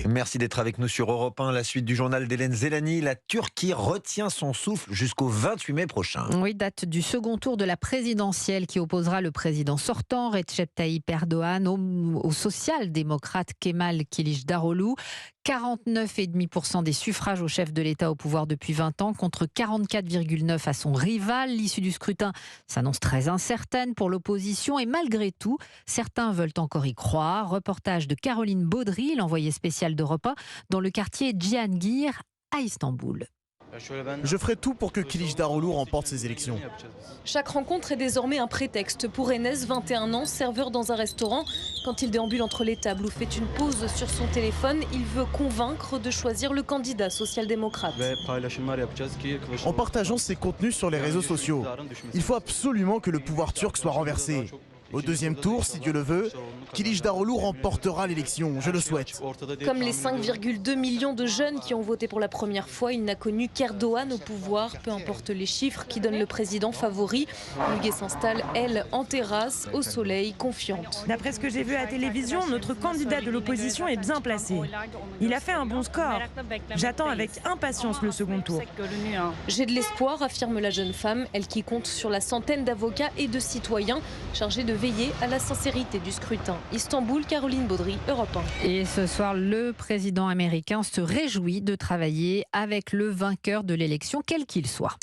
Merci d'être avec nous sur Europe 1. La suite du journal d'Hélène Zellani. La Turquie retient son souffle jusqu'au 28 mai prochain. Oui, date du second tour de la présidentielle qui opposera le président sortant, Recep Tayyip Erdogan, au social-démocrate Kemal Kılıçdaroğlu. 49,5% des suffrages au chef de l'État au pouvoir depuis 20 ans, contre 44,9% à son rival. L'issue du scrutin s'annonce très incertaine pour l'opposition et malgré tout, certains veulent encore y croire. Reportage de Caroline Baudry, l'envoyée spéciale d'Europe 1, dans le quartier Cihangir à Istanbul. Je ferai tout pour que Kılıçdaroğlu remporte ces élections. Chaque rencontre est désormais un prétexte pour Enes, 21 ans, serveur dans un restaurant. Quand il déambule entre les tables ou fait une pause sur son téléphone, il veut convaincre de choisir le candidat social-démocrate. En partageant ses contenus sur les réseaux sociaux, il faut absolument que le pouvoir turc soit renversé. Au deuxième tour, si Dieu le veut, Kılıçdaroğlu remportera l'élection, je le souhaite. Comme les 5,2 millions de jeunes qui ont voté pour la première fois, il n'a connu qu'Erdogan au pouvoir, peu importe les chiffres qui donnent le président favori. Müge s'installe, elle, en terrasse, au soleil, confiante. D'après ce que j'ai vu à la télévision, notre candidat de l'opposition est bien placé. Il a fait un bon score. J'attends avec impatience le second tour. J'ai de l'espoir, affirme la jeune femme, elle qui compte sur la centaine d'avocats et de citoyens chargés de veiller à la sincérité du scrutin. Istanbul, Caroline Baudry, Europe 1. Et ce soir, le président américain se réjouit de travailler avec le vainqueur de l'élection, quel qu'il soit.